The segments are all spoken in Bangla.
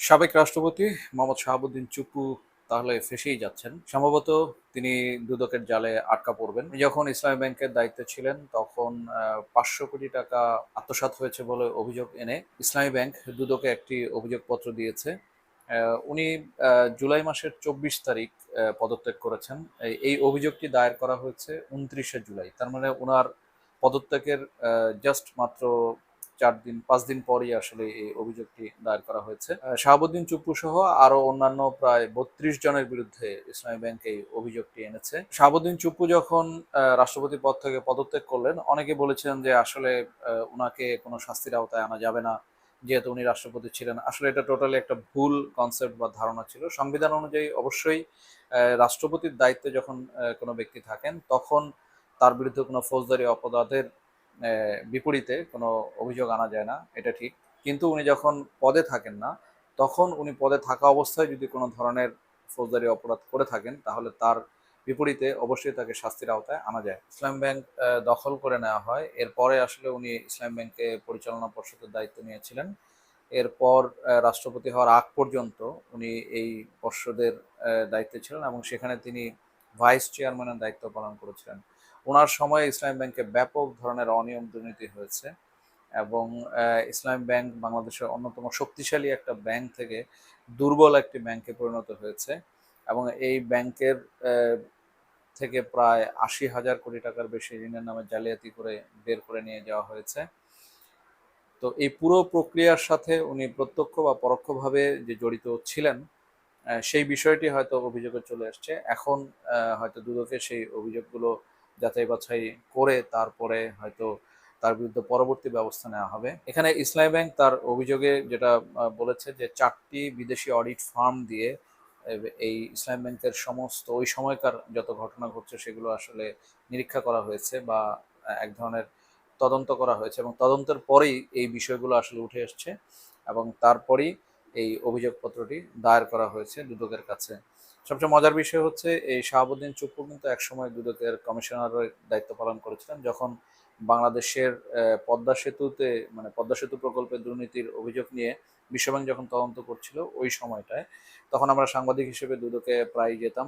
সাবেক রাষ্ট্রপতি মোহাম্মদ শাহাবুদ্দিন চুপ্পু তাহলে ফেঁসেই যাচ্ছেন। সম্ভবত তিনি দুদকের জালে আটকা পড়বেন। তিনি যখন ইসলামী ব্যাংকের দায়িত্বে ছিলেন তখন ৫০০ কোটি টাকা আত্মসাৎ হয়েছে বলে অভিযোগ এনে ইসলামী ব্যাংক দুদকে একটি অভিযোগপত্র দিয়েছে। উনি জুলাই মাসের ২৪ তারিখ পদত্যাগ করেছেন। এই অভিযোগটি দায়ের করা হয়েছে ২৯শে জুলাই। তার মানে উনার পদত্যাগের জাস্ট মাত্র ৫ দিন পরই আসলে এই অভিযোগটি দায়ের করা হয়েছে। শাহাবুদ্দিন চুপ্পু সহ আরো অন্যান্য প্রায় ৩২ জনের বিরুদ্ধে ইসলামী ব্যাংক এই অভিযোগটি এনেছে। শাহাবুদ্দিন চুপ্পু যখন রাষ্ট্রপতি পদ থেকে পদত্যাগ করলেন, অনেকে বলেছিলেন যে আসলে উনাকে কোনো শাস্তির আওতায় আনা যাবে না, যেহেতু উনি রাষ্ট্রপতি ছিলেন। আসলে এটা টোটালি একটা ভুল কনসেপ্ট বা ধারণা ছিল। সংবিধান অনুযায়ী অবশ্যই রাষ্ট্রপতির দায়িত্বে যখন কোনো ব্যক্তি থাকেন, তখন তার বিরুদ্ধে কোনো ফৌজদারি অপরাধের বিপরীতে কোনো অভিযোগ আনা যায় না, এটা ঠিক। কিন্তু উনি যখন পদে থাকেন না, তখন উনি পদে থাকা অবস্থায় যদি কোনো ধরনের ফৌজদারি অপরাধ করে থাকেন, তাহলে তার বিপরীতে অবশ্যই তাকে শাস্তির আওতায় আনা যায়। ইসলাম ব্যাংক দখল করে নেওয়া হয়। এরপরে আসলে উনি ইসলাম ব্যাংকে পরিচালনা পর্ষদের দায়িত্ব নিয়েছিলেন। এরপর রাষ্ট্রপতি হওয়ার আগ পর্যন্ত উনি এই পর্ষদের দায়িত্বে ছিলেন এবং সেখানে তিনি ভাইস চেয়ারম্যানের দায়িত্ব পালন করেছিলেন। ওনার সময়ে ইসলামী ব্যাংকে ব্যাপক ধরনের অনিয়ম দুর্নীতি হয়েছে এবং ইসলামী ব্যাংক বাংলাদেশের অন্যতম শক্তিশালী একটা ব্যাংক থেকে দুর্বল একটি ব্যাংকে পরিণত হয়েছে এবং এই ব্যাংকের থেকে প্রায় ৮০,০০০ কোটি টাকার বেশি ঋণের নামে জালিয়াতি করে বের করে নিয়ে যাওয়া হয়েছে। তো এই পুরো প্রক্রিয়ার সাথে উনি প্রত্যক্ষ বা পরোক্ষভাবে যে জড়িত ছিলেন, সেই বিষয়টি হয়তো অভিযোগে চলে আসছে। এখন হয়তো দুদকে সেই অভিযোগগুলো যাচাই বাছাই করে তারপরে হয়তো তার বিরুদ্ধে পরবর্তী ব্যবস্থা নেওয়া হবে। এখানে ইসলামী ব্যাংক তার অভিযোগে যেটা বলেছে যে ৪টি বিদেশি অডিট ফার্ম দিয়ে এই ইসলামী ব্যাংকের সমস্ত ওই সময়কার যত ঘটনা ঘটছে সেগুলো আসলে নিরীক্ষা করা হয়েছে বা এক ধরনের তদন্ত করা হয়েছে এবং তদন্তের পরেই এই বিষয়গুলো আসলে উঠে এসছে এবং তারপরেই এই অভিযোগপত্রটি দায়ের করা হয়েছে দুদকের কাছে। সবচেয়ে মজার বিষয় হচ্ছে এই শাহাবুদ্দিন চুপ্পু কিন্তু একসময় দুদকের কমিশনারের দায়িত্ব পালন করেছিলেন, যখন বাংলাদেশের পদ্মা সেতুতে মানে পদ্মা সেতু প্রকল্পে দুর্নীতির অভিযোগ নিয়ে বিশ্বব্যাংক যখন তদন্ত করছিল ওই সময়টায়, তখন আমরা সাংবাদিক হিসেবে দুদকে প্রায় যেতাম।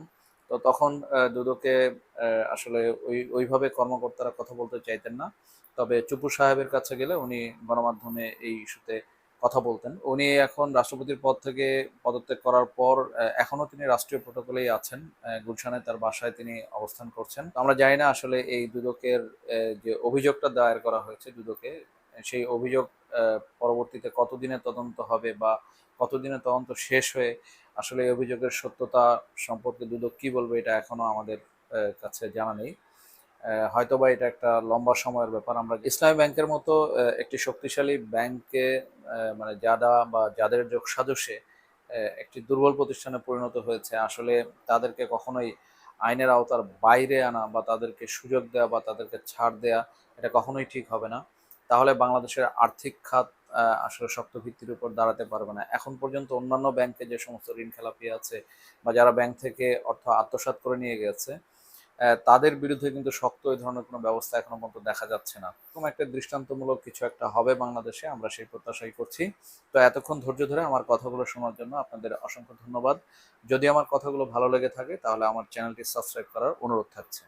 তো তখন দুদকে আসলে ওইভাবে কর্মকর্তারা কথা বলতে চাইতেন না। তবে চুপ্পু সাহেবের কাছে গেলে উনি গণমাধ্যমে এই ইস্যুতে কথা বলতেন। উনি এখন রাষ্ট্রপতির পদ থেকে পদত্যাগ করার পর এখনো তিনি রাষ্ট্রীয় প্রোটোকলেই আছেন। গুলশানে তার বাসায় তিনি অবস্থান করছেন। তো আমরা জানি না আসলে এই দুদকের যে অভিযোগটা দায়ের করা হয়েছে দুদকে, সেই অভিযোগ পরবর্তীতে কতদিনে তদন্ত হবে বা কতদিনে তদন্ত শেষ হয়ে আসলে এই অভিযোগের সত্যতা সম্পর্কে দুদক কি বলবে, এটা এখনো আমাদের কাছে জানা নেই। হয়তোবা এটা একটা লম্বা সময়ের ব্যাপার। আমরা ইসলামী ব্যাংকের মতো একটি শক্তিশালী ব্যাংকে মানে যারা বা যাদের যোগসাজশে একটি দুর্বল প্রতিষ্ঠানে পরিণত হয়েছে, আসলে তাদেরকে কখনোই আইনের আওতার বাইরে আনা বা তাদেরকে সুযোগ দেওয়া বা তাদেরকে ছাড় দেওয়া, এটা কখনোই ঠিক হবে না। তাহলে বাংলাদেশের আর্থিক খাত আসলে শক্ত ভিত্তির উপর দাঁড়াতে পারবে না। এখন পর্যন্ত অন্যান্য ব্যাংকে যে সমস্ত ঋণ খেলাপি আছে বা যারা ব্যাংক থেকে অর্থ আত্মসাৎ করে নিয়ে গেছে, তাদের বিরুদ্ধে কিন্তু শক্ত এই ধরনের কোনো ব্যবস্থা এখনো পর্যন্ত দেখা যাচ্ছে না। এরকম একটা দৃষ্টান্তমূলক কিছু একটা হবে বাংলাদেশে, আমরা সেই প্রত্যাশাই করছি। তো এতক্ষণ ধৈর্য ধরে আমার কথাগুলো শোনার জন্য আপনাদের অসংখ্য ধন্যবাদ। যদি আমার কথাগুলো ভালো লেগে থাকে তাহলে আমার চ্যানেলটি সাবস্ক্রাইব করার অনুরোধ থাকছে।